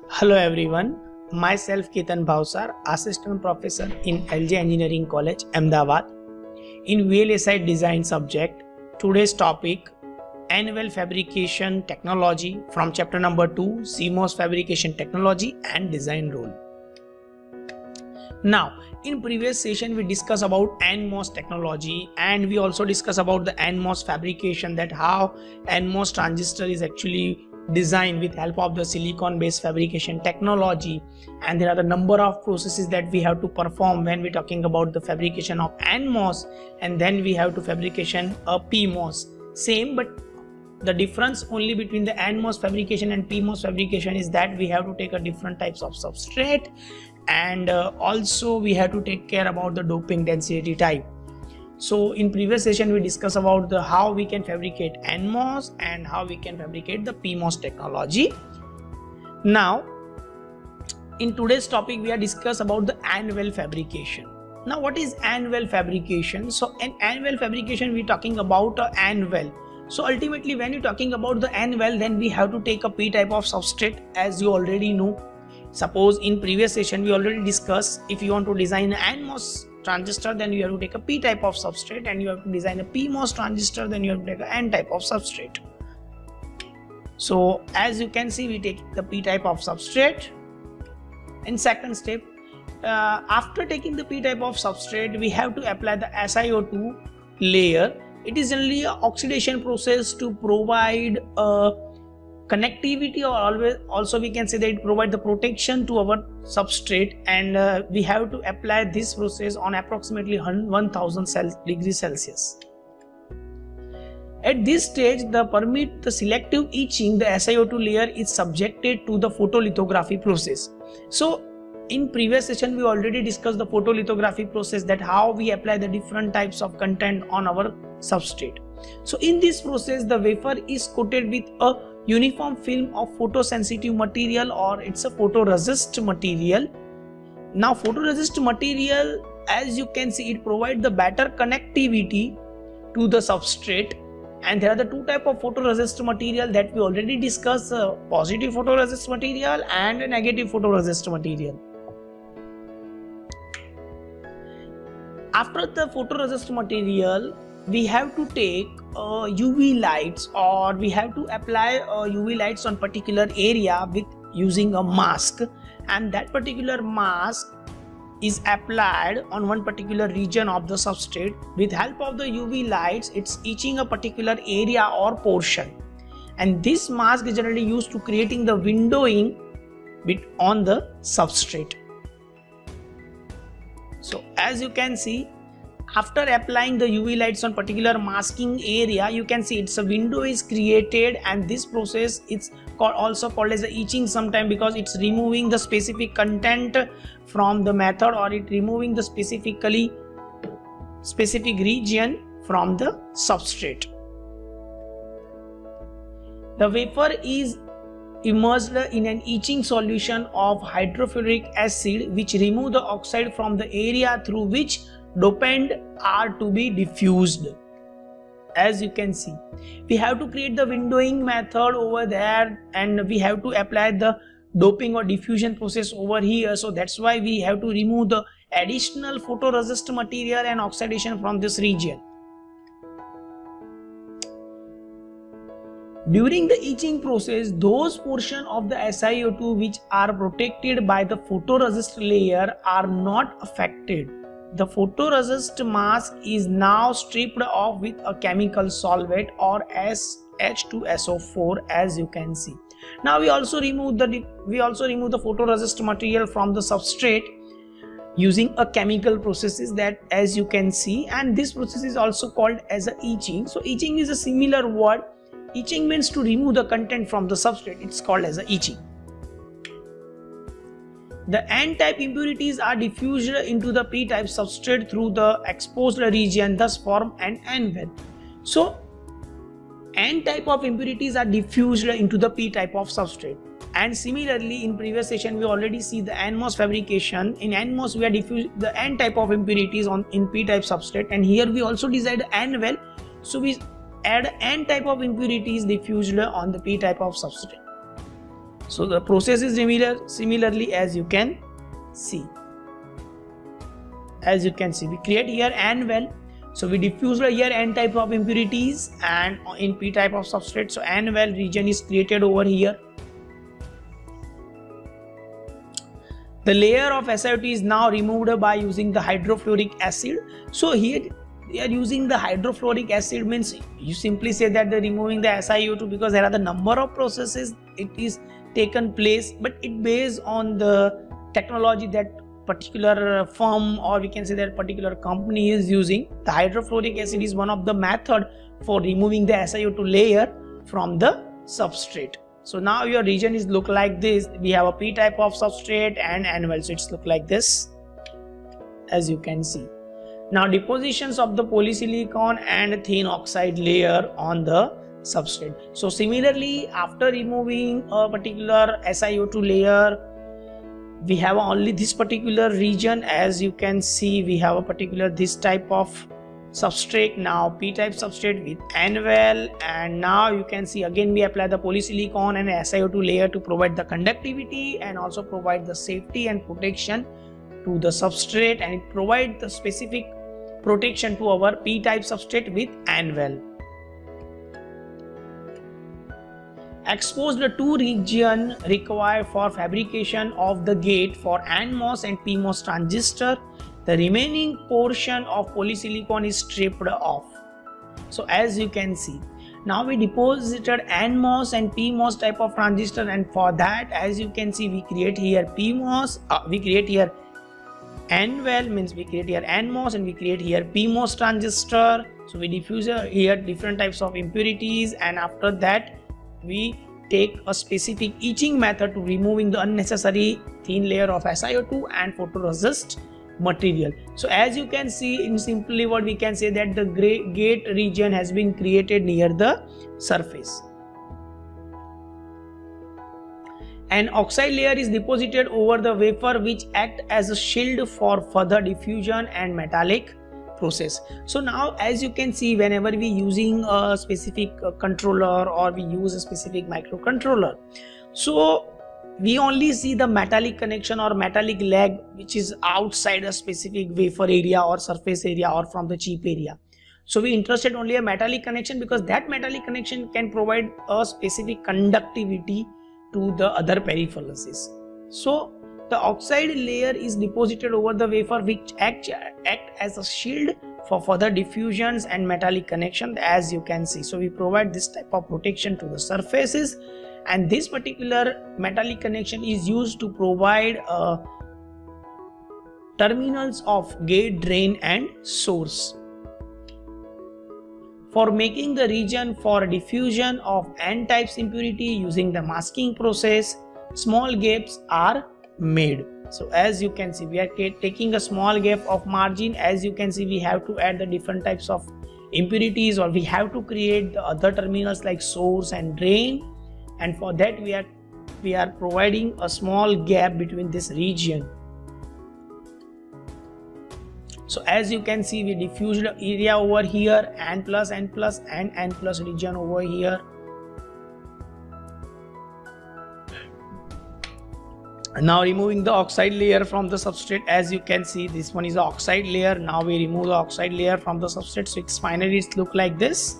Hello everyone, myself Ketan Bhavsar, Assistant Professor in LJ Engineering College, Ahmedabad, in VLSI Design subject. Today's topic, Anvil Fabrication Technology from chapter number 2, CMOS Fabrication Technology and Design Rule. Now, in previous session we discussed about NMOS technology and we also discussed about the NMOS fabrication, that how NMOS transistor is actually designed with help of the silicon based fabrication technology, and there are the number of processes that we have to perform when we're talking about the fabrication of NMOS, and then we have to fabrication a PMOS. Same, but the difference only between the NMOS fabrication and PMOS fabrication is that we have to take a different types of substrate, and also we have to take care about the doping density type. So in previous session we discussed about the how we can fabricate NMOS and how we can fabricate the PMOS technology. Now in today's topic we are discuss about the Anvil fabrication. Now what is Anvil fabrication? So in Anvil fabrication we are talking about anvil. So ultimately when you're talking about the anvil, then we have to take a P-type of substrate, as you already know. Suppose in previous session we already discussed, if you want to design an NMOS transistor, then you have to take a P-type of substrate, and you have to design a PMOS transistor, then you have to take an N-type of substrate. So as you can see, we take the P-type of substrate. In second step, after taking the P-type of substrate, we have to apply the SiO2 layer. It is generally an oxidation process to provide connectivity, or also we can say that it provides the protection to our substrate, and we have to apply this process on approximately 1000 degrees Celsius. At this stage, the selective etching, the SiO2 layer is subjected to the photolithography process. So in previous session we already discussed the photolithography process, that how we apply the different types of content on our substrate. So in this process the wafer is coated with a uniform film of photosensitive material, or it's a photoresist material. Now photoresist material, as you can see, it provides the better connectivity to the substrate, and there are the two types of photoresist material that we already discussed, positive photoresist material and a negative photoresist material. After the photoresist material, we have to take UV lights, or we have to apply UV lights on particular area with using a mask, and that particular mask is applied on one particular region of the substrate. With help of the UV lights, it's etching a particular area or portion, and this mask is generally used to creating the windowing on the substrate. So as you can see, after applying the UV lights on particular masking area, you can see it's a window is created, and this process is also called as the etching sometime, because it's removing the specific content from the method, or it removing the specific region from the substrate. The wafer is immersed in an etching solution of hydrofluoric acid, which remove the oxide from the area through which dopant are to be diffused. As you can see, we have to create the windowing method over there, and we have to apply the doping or diffusion process over here. So that's why we have to remove the additional photoresist material and oxidation from this region. During the etching process, those portions of the SiO2 which are protected by the photoresist layer are not affected. The photoresist mask is now stripped off with a chemical solvent, or H2SO4, as you can see. Now we also remove the photoresist material from the substrate using a chemical processes, that as you can see, and this process is also called as a etching. So etching is a similar word. Etching means to remove the content from the substrate. It's called as a etching. The N-type impurities are diffused into the P-type substrate through the exposed region, thus form an anvil. So N-type of impurities are diffused into the P-type of substrate. And similarly, in previous session we already see the NMOS fabrication. In NMOS we are diffused the N-type of impurities in P-type substrate, and here we also design the anvil. So we add N-type of impurities diffused on the P-type of substrate. So the process is similarly as you can see. As you can see, we create here N well. So we diffuse here N type of impurities and in P type of substrate. So N well region is created over here. The layer of SiO2 is now removed by using the hydrofluoric acid. So here they are using the hydrofluoric acid, means you simply say that they're removing the SiO2 because there are the number of processes it is taken place, but it based on the technology that particular firm, or we can say that particular company is using. The hydrofluoric acid is one of the method for removing the SiO2 layer from the substrate. So now your region is look like this. We have a P type of substrate and N well, so it's look like this, as you can see. Now depositions of the polysilicon and thin oxide layer on the substrate. So similarly, after removing a particular SiO2 layer, we have only this particular region. As you can see, we have a particular this type of substrate, now P type substrate with N well, and now you can see again we apply the polysilicon and SiO2 layer to provide the conductivity and also provide the safety and protection to the substrate, and it provides the specific protection to our P type substrate with N well. Expose the two regions required for fabrication of the gate for NMOS and PMOS transistor. The remaining portion of polysilicon is stripped off. So as you can see, now we deposited NMOS and PMOS type of transistor, and for that, as you can see, we create here PMOS, we create here N well, means we create here NMOS, and we create here PMOS transistor. So we diffuse here different types of impurities, and after that we take a specific etching method to removing the unnecessary thin layer of SiO2 and photoresist material. So as you can see, in simply what we can say that the gate region has been created near the surface. An oxide layer is deposited over the wafer, which act as a shield for further diffusion and metallic process. So now as you can see, whenever we using a specific controller or we use a specific microcontroller, so we only see the metallic connection or metallic leg which is outside a specific wafer area or surface area or from the chip area. So we interested only a metallic connection because that metallic connection can provide a specific conductivity to the other peripherals. So the oxide layer is deposited over the wafer, which act as a shield for further diffusions and metallic connection, as you can see. So we provide this type of protection to the surfaces, and this particular metallic connection is used to provide terminals of gate, drain and source. For making the region for diffusion of N-type impurity using the masking process, small gaps are made. So as you can see, we are taking a small gap of margin. As you can see, we have to add the different types of impurities, or we have to create the other terminals like source and drain, and for that we are providing a small gap between this region. So as you can see, we diffused area over here, N plus and N plus region over here. Now removing the oxide layer from the substrate. As you can see, this one is the oxide layer. Now we remove the oxide layer from the substrate, so its finally it look like this.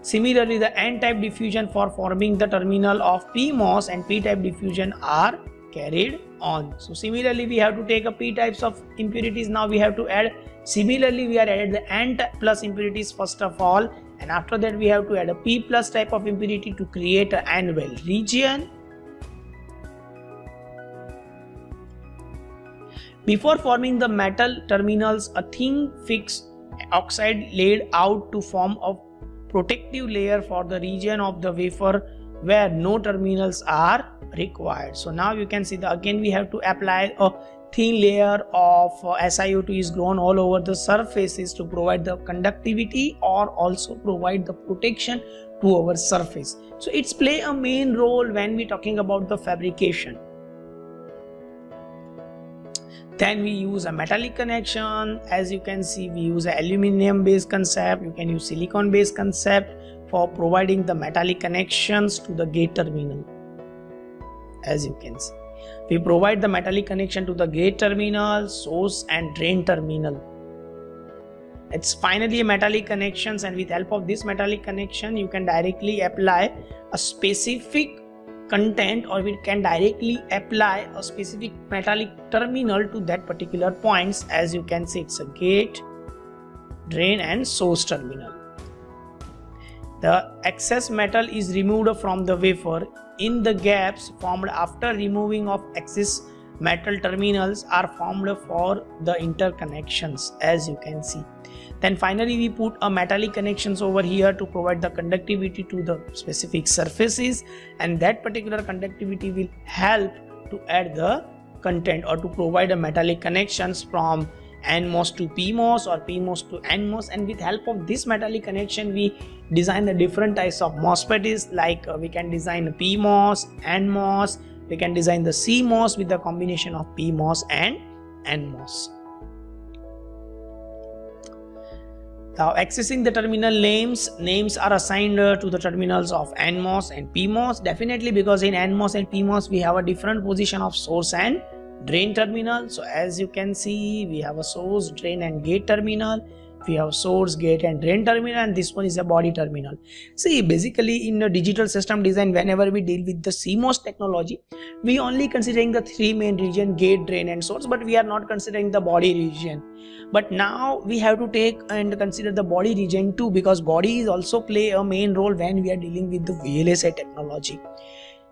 Similarly, the N-type diffusion for forming the terminal of PMOS and P-type diffusion are carried on. So similarly, we have to take a P types of impurities. Now we have to add, similarly we are added the N plus impurities first of all, and after that we have to add a P plus type of impurity to create an N well region. Before forming the metal terminals, a thin fixed oxide laid out to form a protective layer for the region of the wafer where no terminals are required. So now you can see that again we have to apply a thin layer of SiO2 is grown all over the surfaces to provide the conductivity or also provide the protection to our surface. So it's play a main role when we talking about the fabrication. Then we use a metallic connection. As you can see, we use an aluminum based concept. You can use silicon based concept for providing the metallic connections to the gate terminal. as you can see. We provide the metallic connection to the gate terminal, source and drain terminal. It's finally a metallic connections, and with help of this metallic connection you can directly apply a specific content, or we can directly apply a specific metallic terminal to that particular points. As you can see, it's a gate, drain and source terminal. The excess metal is removed from the wafer. In the gaps formed after removing of excess metal, terminals are formed for the interconnections, as you can see. Then finally we put a metallic connections over here to provide the conductivity to the specific surfaces, and that particular conductivity will help to add the content or to provide a metallic connections from NMOS to PMOS or PMOS to NMOS. And with help of this metallic connection we design the different types of MOSFETs, like we can design PMOS, NMOS, we can design the CMOS with the combination of PMOS and NMOS. Now accessing the terminal names are assigned to the terminals of NMOS and PMOS, definitely because in NMOS and PMOS we have a different position of source and drain terminal. So as you can see, we have a source, drain and gate terminal. We have source, gate and drain terminal, and this one is a body terminal. See, basically in the digital system design, whenever we deal with the CMOS technology, we only considering the three main region, gate, drain and source, but we are not considering the body region. But now we have to take and consider the body region too, because body is also play a main role when we are dealing with the VLSI technology.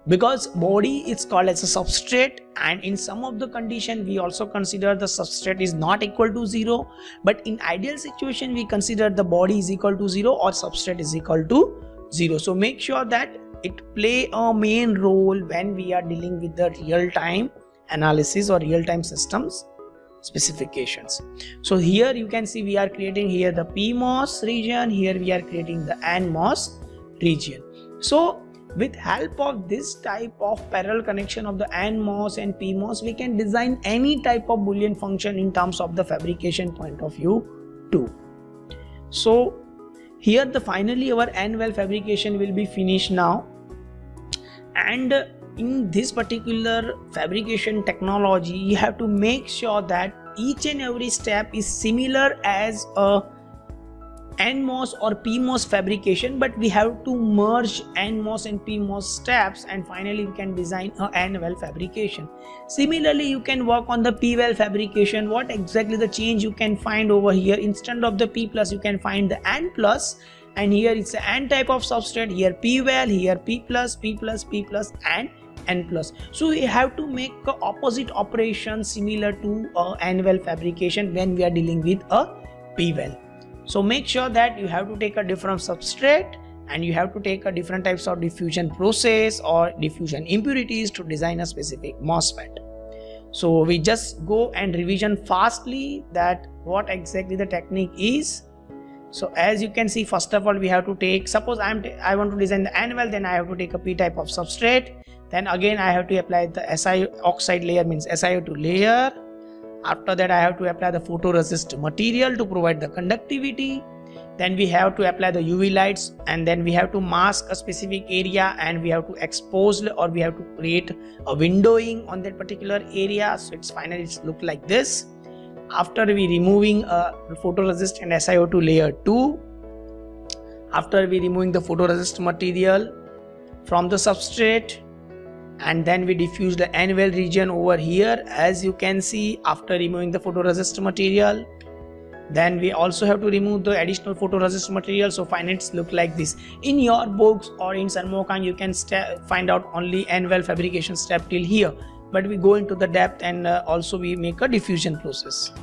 Because body is called as a substrate, and in some of the condition we also consider the substrate is not equal to 0, but in ideal situation we consider the body is equal to 0 or substrate is equal to 0. So make sure that it play a main role when we are dealing with the real-time analysis or real-time systems specifications. So here you can see we are creating here the PMOS region, here we are creating the NMOS region. So with help of this type of parallel connection of the NMOS and PMOS, we can design any type of Boolean function in terms of the fabrication point of view too. So here the finally our N-well fabrication will be finished now, and in this particular fabrication technology you have to make sure that each and every step is similar as a NMOS or PMOS fabrication, but we have to merge NMOS and PMOS steps, and finally we can design a N-well fabrication. Similarly, you can work on the P-well fabrication. What exactly the change you can find over here? Instead of the P plus, you can find the N plus, and here it's an N type of substrate, here P-well, here P plus, P plus, P plus and N plus. So we have to make a opposite operation similar to N-well fabrication when we are dealing with a P-well. So make sure that you have to take a different substrate, and you have to take a different types of diffusion process or diffusion impurities to design a specific MOSFET. So we just go and revision fastly that what exactly the technique is. So as you can see, first of all we have to take, suppose I want to design the N-well, then I have to take a P type of substrate, then again I have to apply the SiO oxide layer, means SiO2 layer. After that I have to apply the photoresist material to provide the conductivity. Then we have to apply the UV lights, and then we have to mask a specific area, and we have to expose or we have to create a windowing on that particular area. So it's finally it's look like this. After we removing the photoresist and SiO2 layer 2, after we removing the photoresist material from the substrate, and then we diffuse the N-well region over here, as you can see, after removing the photoresist material. Then we also have to remove the additional photoresist material. So finally it's look like this. In your books or in Sanmokan you can find out only N-well fabrication step till here, but we go into the depth, and also we make a diffusion process.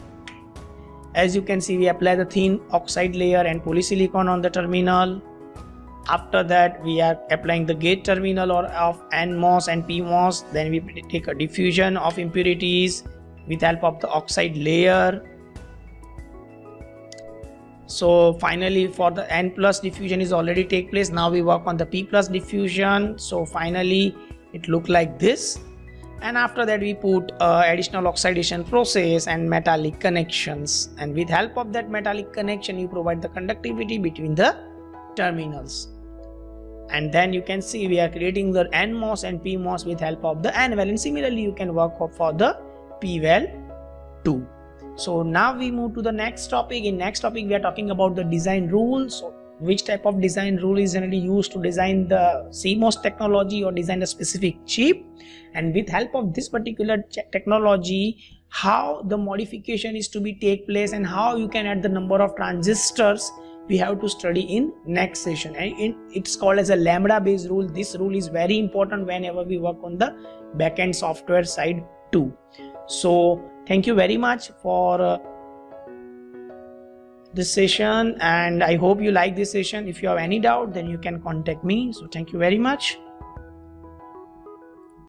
As you can see, we apply the thin oxide layer and polysilicon on the terminal. After that we are applying the gate terminal or of NMOS and PMOS. Then we take a diffusion of impurities with help of the oxide layer. So finally for the N plus diffusion is already take place. Now we work on the P plus diffusion. So finally it look like this, and after that we put additional oxidation process and metallic connections, and with help of that metallic connection you provide the conductivity between the terminals. and then you can see we are creating the NMOS and PMOS with help of the NVAL, and similarly you can work for the PVAL too. So now we move to the next topic. In next topic we are talking about the design rules. So which type of design rule is generally used to design the CMOS technology or design a specific chip, and with help of this particular technology how the modification is to be take place and how you can add the number of transistors we have to study in next session. And it's called as a lambda based rule. This rule is very important whenever we work on the backend software side too. So thank you very much for this session, and I hope you like this session. If you have any doubt then you can contact me. So thank you very much.